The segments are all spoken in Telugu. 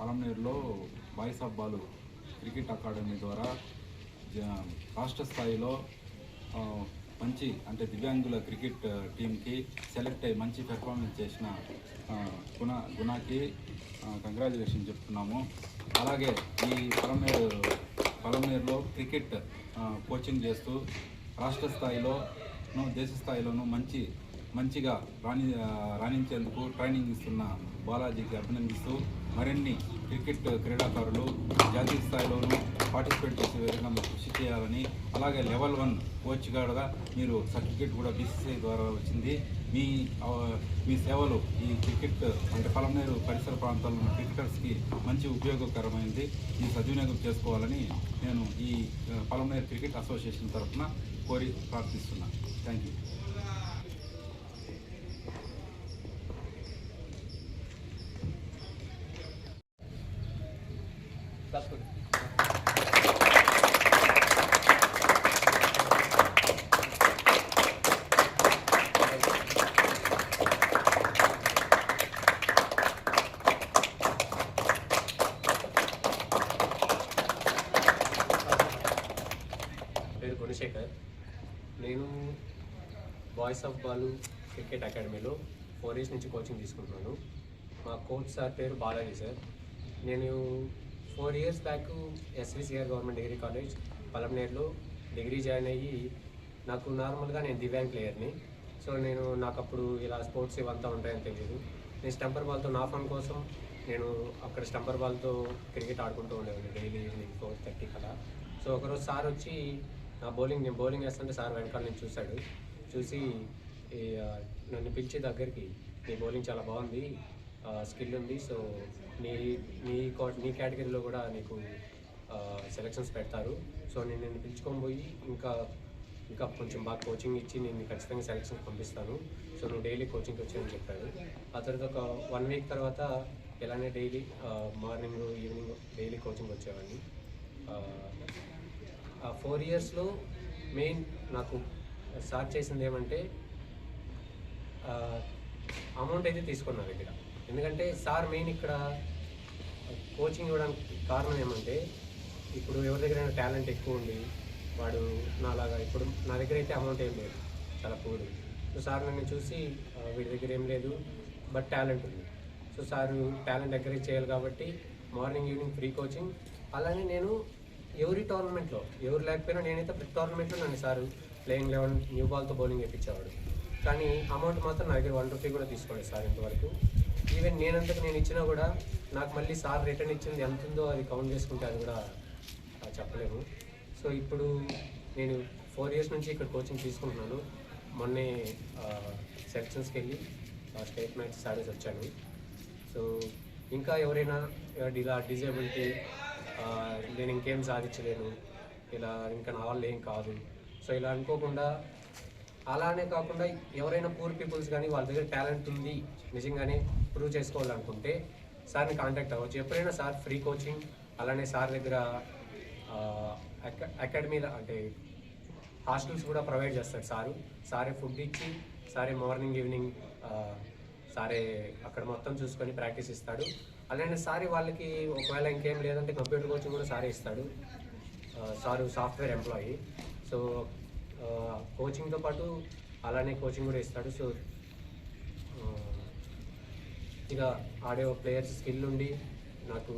పలంనేరులో boys of Balu cricket academy ద్వారా రాష్ట్ర స్థాయిలో మంచి అంటే దివ్యాంగుల క్రికెట్ టీంకి సెలెక్ట్ అయ్యి మంచి పెర్ఫార్మెన్స్ చేసిన గుణకి కంగ్రాచులేషన్ చెప్తున్నాము. అలాగే ఈ పలంనేరులో క్రికెట్ కోచింగ్ చేస్తూ రాష్ట్ర స్థాయిలోనూ దేశ స్థాయిలోనూ మంచిగా రాణించేందుకు ట్రైనింగ్ ఇస్తున్న బాలాజీకి అభినందిస్తూ మరిన్ని క్రికెట్ క్రీడాకారులు జాతీయ స్థాయిలోనూ పార్టిసిపేట్ చేసే విధంగా మీరు కృషి చేయాలని, అలాగే లెవెల్ 1 కోచ్గా మీరు సర్టిఫికేట్ కూడా BCCI ద్వారా వచ్చింది. మీ సేవలు ఈ క్రికెట్ అంటే పలంనేరు పరిసర ప్రాంతాల్లో ఉన్న క్రికెటర్స్కి మంచి ఉపయోగకరమైనది. ఈ సద్వినియోగం చేసుకోవాలని నేను ఈ పలంనేరు క్రికెట్ అసోసియేషన్ తరఫున కోరి ప్రార్థిస్తున్నాను. Thank you. పేరు గుణశేఖర్. నేను బాయ్స్ ఆఫ్ బాలు క్రికెట్ అకాడమీలో 4 years నుంచి కోచింగ్ తీసుకుంటున్నాను. మా కోచ్ సార్ పేరు బాలాజీ సార్. నేను 4 years back SVCR government degree college పలంనేరులో డిగ్రీ జాయిన్ అయ్యి, నాకు నార్మల్గా నేను దివ్యాంగ్ ప్లేయర్ని. సో నాకు అప్పుడు ఇలా స్పోర్ట్స్ ఇవంతా ఉంటాయని తెలియదు. నేను స్టంపర్ బాల్తో నా ఫన్ కోసం నేను అక్కడ స్టంపర్ బాల్తో క్రికెట్ ఆడుకుంటూ ఉండేవాడిని డైలీ ఈవినింగ్ 4:30 కలా. సో ఒకరోజు సార్ వచ్చి నేను బౌలింగ్ వేస్తుంటే సార్ వెనకాల నుంచి చూసి నన్ను పిలిచి దగ్గరికి, నీ బౌలింగ్ చాలా బాగుంది, స్కిల్ ఉంది, సో నీ కేటగిరీలో కూడా నీకు సెలక్షన్స్ పెడతారు, సో నేను పిలుచుకొని పోయి ఇంకా కొంచెం బాగా కోచింగ్ ఇచ్చి నేను ఖచ్చితంగా సెలక్షన్స్ పంపిస్తాను, సో నువ్వు డైలీ కోచింగ్కి వచ్చాయని చెప్పాడు. ఆ తర్వాత ఒక 1 week తర్వాత ఇలానే daily morning evening daily coaching వచ్చేవాడిని. 4 yearsలో మెయిన్ నాకు స్టార్ట్ చేసింది ఏమంటే అమౌంట్ అయితే తీసుకున్నా దగ్గర. ఎందుకంటే సార్ మెయిన్ ఇక్కడ కోచింగ్ ఇవ్వడానికి కారణం ఏమంటే, ఇప్పుడు ఎవరి దగ్గరైనా టాలెంట్ ఎక్కువ ఉండి వాడు నాలాగా, ఇప్పుడు నా దగ్గర అయితే అమౌంట్ ఏం లేదు, చాలా పూర్. సో సార్ నన్ను చూసి వీడి దగ్గర ఏం లేదు బట్ టాలెంట్ ఉంది, సో సార్ టాలెంట్ ఎంకరేజ్ చేయాలి కాబట్టి మార్నింగ్ ఈవినింగ్ ఫ్రీ కోచింగ్. అలానే నేను ఎవరి టోర్నమెంట్లో ఎవరు లేకపోయినా నేనైతే ప్రతి టోర్నమెంట్లో నన్ను సార్ ప్లేయింగ్ 11 న్యూ బాల్తో బౌలింగ్ వేయించేవాడు. కానీ అమౌంట్ మాత్రం నా దగ్గర 1 rupee కూడా తీసుకోలేదు సార్ ఇంతవరకు. ఈవెన్ నేనంతకు నేను ఇచ్చినా కూడా నాకు మళ్ళీ సార్ రిటర్న్ ఇచ్చింది ఎంత ఉందో అది కౌంట్ చేసుకుంటే అది కూడా చెప్పలేము. సో ఇప్పుడు నేను 4 years నుంచి ఇక్కడ కోచింగ్ తీసుకుంటున్నాను. మొన్నే సెలక్షన్స్కి వెళ్ళి స్టేట్ మ్యాచ్ సారీస్ వచ్చాను. సో ఇంకా ఎవరైనా ఇలా డిజేబిలిటీ, నేను ఇంకేం సాధించలేను, ఇలా ఇంకా నా వల్ల ఏం కాదు, సో ఇలా అనుకోకుండా, అలానే కాకుండా ఎవరైనా పూర్ పీపుల్స్ కానీ వాళ్ళ దగ్గర టాలెంట్ ఉంది నిజంగానే ప్రూవ్ చేసుకోవాలనుకుంటే సార్ని కాంటాక్ట్ అవ్వచ్చు. ఎప్పుడైనా సార్ ఫ్రీ కోచింగ్, అలానే సార్ దగ్గర అకాడమీలో అంటే హాస్టల్స్ కూడా ప్రొవైడ్ చేస్తాడు సారే ఫుడ్ ఇచ్చి, సారే మార్నింగ్ ఈవినింగ్ సారే అక్కడ మొత్తం చూసుకొని ప్రాక్టీస్ ఇస్తాడు. అలానే సారీ వాళ్ళకి ఒకవేళ ఇంకేం లేదంటే కంప్యూటర్ కోచింగ్ కూడా సారే ఇస్తాడు. సారు సాఫ్ట్వేర్ ఎంప్లాయీ, సో కోచింగ్తో పాటు అలానే కోచింగ్ కూడా ఇస్తాడు. సో ఇక ఆడే ప్లేయర్స్ స్కిల్ ఉండి నాకు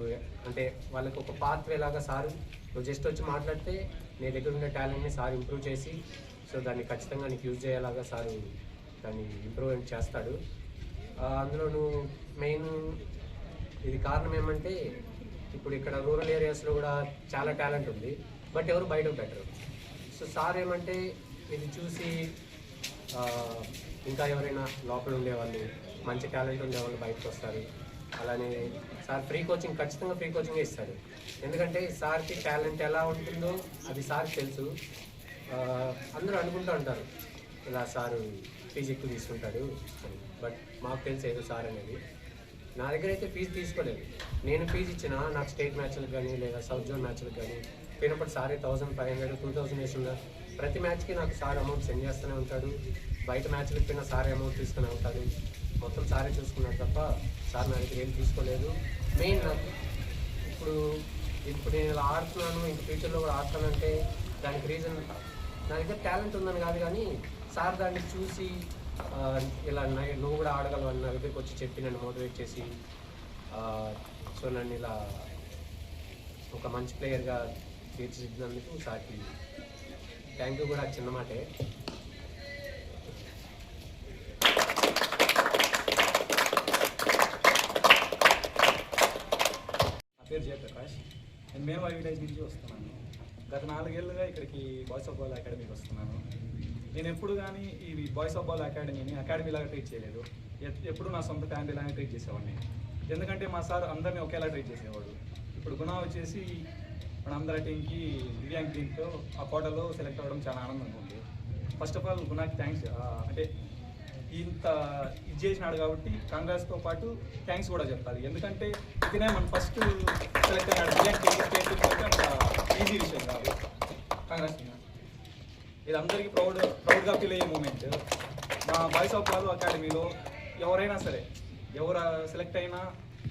అంటే వాళ్ళకి ఒక పాత్వే లాగా సారు, నువ్వు జస్ట్ వచ్చి మాట్లాడితే నీ దగ్గర ఉండే టాలెంట్ని సార్ ఇంప్రూవ్ చేసి, సో దాన్ని ఖచ్చితంగా నీకు యూజ్ చేయేలాగా సారు దాన్ని ఇంప్రూవ్మెంట్ చేస్తాడు. అందులోనూ మెయిన్ ఇది కారణం ఏమంటే, ఇప్పుడు ఇక్కడ రూరల్ ఏరియాస్లో కూడా చాలా టాలెంట్ ఉంది బట్ ఎవరు బయటకు పెట్టరు. సో సార్ ఏమంటే ఇది చూసి ఇంకా ఎవరైనా లోపల ఉండేవాళ్ళు, మంచి టాలెంట్ ఉండేవాళ్ళు బయటకు వస్తారు. అలానే సార్ ఫ్రీ కోచింగ్ ఖచ్చితంగా ఫ్రీ కోచింగే ఇస్తాడు. ఎందుకంటే సార్కి టాలెంట్ ఎలా ఉంటుందో అది సార్కి తెలుసు. అందరూ అనుకుంటూ ఉంటారు ఇలా సారు ఫీజు ఎక్కువ తీసుకుంటాడు అని, బట్ మాకు తెలిసి ఏదో సార్ అనేది. నా దగ్గర అయితే ఫీజు తీసుకోలేదు. నేను ఫీజు ఇచ్చిన నాకు స్టేట్ మ్యాచ్లకు కానీ లేదా సౌత్ జోన్ మ్యాచ్లకు కానీ పోయినప్పుడు సారే 1500 2000 వేస్తున్నా. ప్రతి మ్యాచ్కి నాకు సార్ అమౌంట్ సెండ్ చేస్తూనే ఉంటాడు. బయట మ్యాచ్లకు పోయినా సారే అమౌంట్ తీసుకునే ఉంటాడు. మొత్తం సారే చూసుకున్నాడు తప్ప సార్ నా దగ్గర ఏం తీసుకోలేదు. మెయిన్ నాకు ఇప్పుడు ఇప్పుడు నేను ఇలా ఆడుతున్నాను, ఇంక ఫ్యూచర్లో కూడా ఆడతానంటే దానికి రీజన్ నా దగ్గర టాలెంట్ ఉందని కాదు, కానీ సార్ దాన్ని చూసి ఇలా నువ్వు కూడా ఆడగలవు అని నా దగ్గరికి వచ్చి చెప్పి నన్ను మోటివేట్ చేసి సో నన్ను ఇలా ఒక మంచి ప్లేయర్గా తీర్చిదిద్దినందుకు సార్కి థ్యాంక్ యూ కూడా చిన్న మాటే. నా పేరు జయప్రకాష్. నేను మేము విలేజ్ నుంచి వస్తున్నాను. గత 4 ఏళ్ళుగా ఇక్కడికి బాయ్స్ ఆఫ్ బాల్ అకాడమీకి వస్తున్నాను. నేను ఎప్పుడు కానీ ఈ బాయ్స్ ఆఫ్ బాల్ అకాడమీలాగా ట్రీట్ చేయలేదు. ఎప్పుడు నా సొంత ఫ్యామిలీ లాగా ట్రీట్ చేసేవాడిని. ఎందుకంటే మా సార్ అందరినీ ఒకేలా ట్రీట్ చేసేవాడు. ఇప్పుడు గుణ వచ్చేసి మన అందరి టీంకి దివ్యాంగ్ టీంతో ఆ కోటలో సెలెక్ట్ అవ్వడం చాలా ఆనందంగా ఉంది. ఫస్ట్ ఆఫ్ ఆల్ గుణాకి థ్యాంక్స్. అంటే ఇంత ఇది చేసినాడు కాబట్టి కాంగ్రెస్తో పాటు థ్యాంక్స్ కూడా చెప్పాలి. ఎందుకంటే ఇతనే మన ఫస్ట్ సెలెక్ట్ అయినాడు దివ్యాంగ్ టీం. అంత ఈజీ విషయం కాదు కాంగ్రెస్ టీం. ఇది అందరికీ ప్రౌడ్గా ఫీల్ అయ్యే మూమెంట్. మా బాయ్స్ ఆఫ్ బాల్ అకాడమీలో ఎవరైనా సరే ఎవరు సెలెక్ట్ అయినా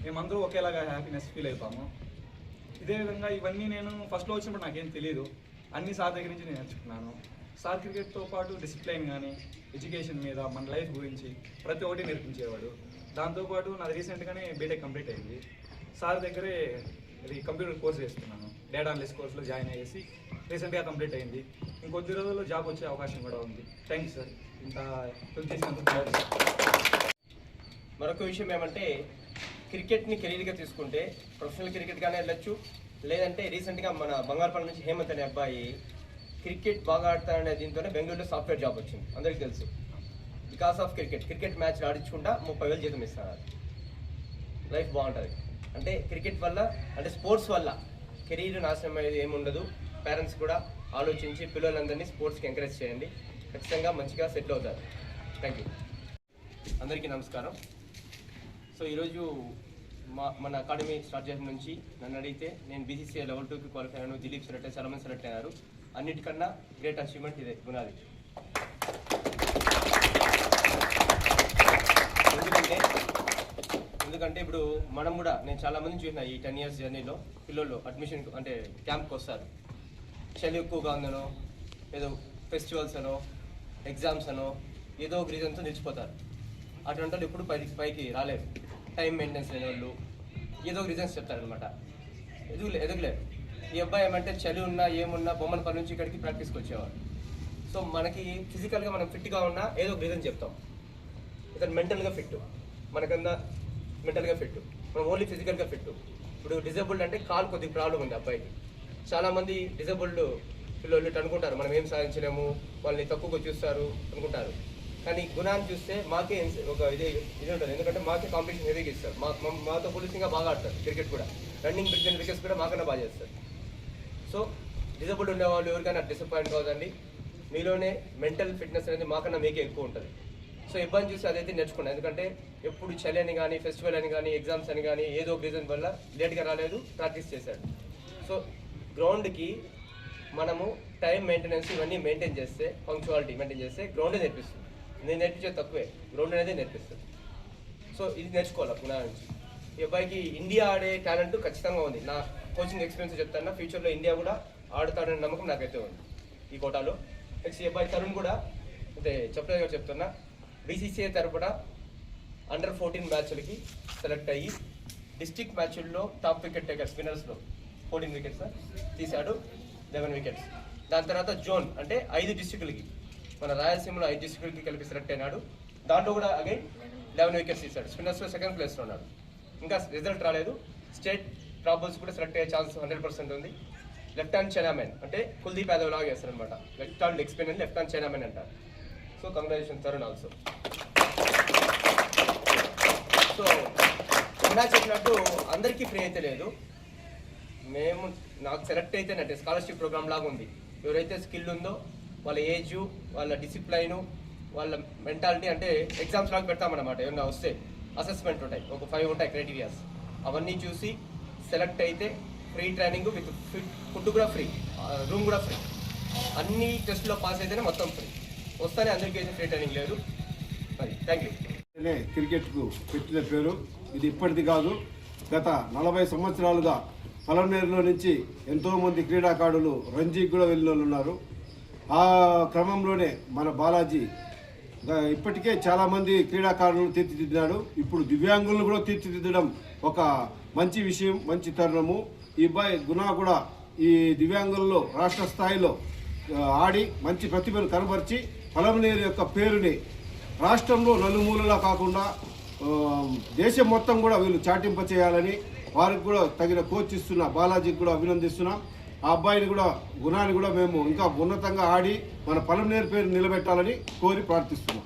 మేమందరూ ఒకేలాగా హ్యాపీనెస్ ఫీల్ అవుతాము. ఇదే విధంగా ఇవన్నీ నేను ఫస్ట్లో వచ్చినప్పుడు నాకేం తెలియదు, అన్ని సార్ దగ్గర నుంచి నేను నేర్చుకున్నాను. సార్ క్రికెట్తో పాటు డిసిప్లైన్ కానీ ఎడ్యుకేషన్ మీద మన లైఫ్ గురించి ప్రతి ఒక్కటి నేర్పించేవాడు. దాంతోపాటు నాది రీసెంట్గానే బీటెక్ కంప్లీట్ అయింది. సార్ దగ్గరే ఇది కంప్యూటర్ కోర్స్ చేస్తున్నాను. డేటా అనలిస్ట్ కోర్సులో జాయిన్ అయ్యేసి రీసెంట్గా కంప్లీట్ అయింది. ఇంకొద్ది రోజుల్లో జాబ్ వచ్చే అవకాశం కూడా ఉంది. థ్యాంక్ యూ సార్, ఇంత హెల్ప్ చేసినందుకు. మరొక విషయం ఏమంటే క్రికెట్ని కెరీర్గా తీసుకుంటే ప్రొఫెషనల్ క్రికెట్గానే వెళ్ళొచ్చు, లేదంటే రీసెంట్గా మన బంగారుపల్లి నుంచి హేమంత్ అనే అబ్బాయి క్రికెట్ బాగా ఆడతాడనే దీంతోనే బెంగళూరులో సాఫ్ట్వేర్ జాబ్ వచ్చింది. అందరికీ తెలుసు. బికాస్ ఆఫ్ క్రికెట్ మ్యాచ్ ఆడించుకుంటా 30,000 జీతం ఇస్తున్నారు. లైఫ్ బాగుంటుంది. అంటే క్రికెట్ వల్ల, అంటే స్పోర్ట్స్ వల్ల కెరీర్ నాశనం అయ్యేది ఏముండదు. పేరెంట్స్ కూడా ఆలోచించి పిల్లలందరినీ స్పోర్ట్స్కి ఎంకరేజ్ చేయండి. ఖచ్చితంగా మంచిగా సెటిల్ అవుతారు. Thank you. అందరికీ నమస్కారం. సో ఈరోజు మన అకాడమీ స్టార్ట్ చేసిన నుంచి నన్ను అడిగితే నేను బీసీసీఐ లెవెల్ 2కి క్వాలిఫై అయ్యాను. దిలీప్ సెలెక్ట్ అయ్యి చాలామంది సెలెక్ట్ అయ్యారు. అన్నిటికన్నా గ్రేట్ అచీవ్మెంట్ ఇదే గుణాది. ఎందుకంటే ఇప్పుడు మనం కూడా, నేను చాలామంది చూసిన ఈ 10 years జర్నీలో పిల్లలు అడ్మిషన్ అంటే క్యాంప్కి వస్తారు. చలి ఎక్కువగా ఉందనో, ఏదో ఫెస్టివల్స్ అనో, ఎగ్జామ్స్ అనో, ఏదో ఒక రీజన్తో నిలిచిపోతారు. అటువంటి వాళ్ళు ఎప్పుడు పైకి రాలేరు. టైం మెయింటెనెన్స్ లేని వాళ్ళు ఏదో ఒక రీజన్స్ చెప్తారనమాట. ఎదగలేరు. ఈ అబ్బాయి ఏమంటే చలి ఉన్నా ఏమున్నా బొమ్మల పని నుంచి ఇక్కడికి ప్రాక్టీస్కి వచ్చేవాడు. సో మనకి ఫిజికల్గా మనం ఫిట్గా ఉన్నా ఏదో ఒక రీజన్ చెప్తాం. ఇతను మెంటల్గా ఫిట్, మనకన్నా మెంటల్గా ఫిట్, మనం ఓన్లీ ఫిజికల్గా ఫిట్. ఇప్పుడు డిజేబుల్డ్ అంటే కాలు కొద్దిగా ప్రాబ్లం ఉంది అబ్బాయికి. చాలామంది డిజేబుల్డ్ పిల్లలు అనుకుంటారు మనం ఏం సాధించలేము, వాళ్ళని తక్కువగా చూస్తారు అనుకుంటారు. కానీ గుణాన్ని చూస్తే మాకే ఒక ఇది ఉంటుంది. ఎందుకంటే మాకే కాంపిటీషన్ హెవీగా ఇస్తారు. మాతో పోలీసింగ్గా బాగా ఆడతారు. క్రికెట్ కూడా రన్నింగ్ బిట్వీన్ వికెట్స్ కూడా మాకన్నా బాగా చేస్తారు. సో డిజబుల్డ్ ఉండేవాళ్ళు ఎవరికైనా డిసప్పాయింట్ కావద్దండి. మీలోనే మెంటల్ ఫిట్నెస్ అనేది మాకన్నా మీకే ఎక్కువ ఉంటుంది. సో ఇబ్బంది చూసి అదైతే నేర్చుకున్నాను. ఎందుకంటే ఎప్పుడు చలి అని కానీ, ఫెస్టివల్ అని కానీ, ఎగ్జామ్స్ అని కానీ ఏదో ఒక రీజన్ వల్ల లేట్గా రాలేదు, ప్రాక్టీస్ చేశాడు. సో గ్రౌండ్కి మనము టైం మెయింటెనెన్స్ ఇవన్నీ మెయింటైన్ చేస్తే, పంక్చువాలిటీ మెయింటైన్ చేస్తే గ్రౌండే నేర్పిస్తుంది. నేను నేర్పించేది తక్కువే, గ్రౌండ్ అనేది నేర్పిస్తుంది. సో ఇది నేర్చుకోవాలి పునా నుంచి. ఈ అబ్బాయికి ఇండియా ఆడే టాలెంట్ ఖచ్చితంగా ఉంది. నా కోచింగ్ ఎక్స్పీరియన్స్ చెప్తాను, ఫ్యూచర్లో ఇండియా కూడా ఆడుతాడనే నమ్మకం నాకైతే ఉంది ఈ కోటాలో. నెక్స్ట్ ఈ అబ్బాయి తరుణ్ కూడా అంటే చెప్పలేదు చెప్తున్నా, బీసీసీఐ తరపున అండర్ 14 మ్యాచ్లకి సెలెక్ట్ అయ్యి డిస్ట్రిక్ట్ మ్యాచ్ల్లో టాప్ వికెట్ టేకర్స్ విన్నర్స్లో 14 వికెట్స్ తీశాడు, 11 వికెట్స్. దాని తర్వాత జోన్ అంటే 5 డిస్ట్రిక్టులకి, మన రాయలసీమలో 5 డిస్ట్రిక్టులకి కలిపి సెలెక్ట్ అయినాడు. దాంట్లో కూడా అగైన్ 11 వికెట్స్ తీశాడు. స్పిన్నర్స్లో 2nd ప్లేస్లో ఉన్నాడు. ఇంకా రిజల్ట్ రాలేదు. స్టేట్ ప్రాబల్స్ కూడా సెలెక్ట్ అయ్యే ఛాన్స్ 100% ఉంది. లెఫ్ట్ హ్యాండ్ చైనామెన్ అంటే కుల్దీప్ యాదవ్ లాగా చేస్తారు అనమాట. లెఫ్ట్ హ్యాండ్ లెగ్ స్పిన్ అని లెఫ్ట్ హ్యాండ్ చైనామెన్ అంటారు. So congratulation Tarun also. So ఇలా చెప్పినట్టు అందరికీ ఫ్రీ అయితే లేదు. నాకు సెలెక్ట్ అయితేనంటే స్కాలర్షిప్ ప్రోగ్రామ్ లాగా ఉంది. ఎవరైతే స్కిల్ ఉందో వాళ్ళ ఏజు, వాళ్ళ డిసిప్లైను, వాళ్ళ మెంటాలిటీ, అంటే ఎగ్జామ్స్ లాగా పెడతామన్నమాట. ఏమన్నా వస్తే అసెస్మెంట్ ఉంటాయి, ఒక 5 ఉంటాయి క్రైటీరియాస్. అవన్నీ చూసి సెలెక్ట్ అయితే ఫ్రీ ట్రైనింగ్ విత్ ఫుడ్ కూడా ఫ్రీ, రూమ్ కూడా ఫ్రీ. అన్ని టెస్ట్లో పాస్ అయితేనే మొత్తం ఫ్రీ. వస్తానే అందరికీ అయితే ఫ్రీ ట్రైనింగ్ లేదు. అది థ్యాంక్ యూ. క్రికెట్కు పెట్టిన పేరు ఇది ఇప్పటిది కాదు. గత 40 సంవత్సరాలుగా పలమనేరులో నుంచి ఎంతోమంది క్రీడాకారులు రంజీకి కూడా వెళ్ళిన వాళ్ళు ఉన్నారు. ఆ క్రమంలోనే మన బాలాజీ ఇప్పటికే చాలామంది క్రీడాకారులను తీర్చిదిద్దాడు. ఇప్పుడు దివ్యాంగులను కూడా తీర్చిదిద్దడం ఒక మంచి విషయం, మంచి తరుణము. ఈ అబ్బాయి గుణ కూడా ఈ దివ్యాంగుల్లో రాష్ట్ర స్థాయిలో ఆడి మంచి ప్రతిభను కనబరిచి పలమనేరు యొక్క పేరుని రాష్ట్రంలో నలుమూలలా కాకుండా దేశం మొత్తం కూడా వీళ్ళు చాటింప చేయాలని వారికి కూడా తగిన కోచ్ ఇస్తున్న బాలాజీకి కూడా అభినందిస్తున్నాం. ఆ అబ్బాయిని కూడా గుణాన్ని కూడా మేము ఇంకా ఉన్నతంగా ఆడి మన పలమనేరు పేరు నిలబెట్టాలని కోరి ప్రార్థిస్తున్నాం.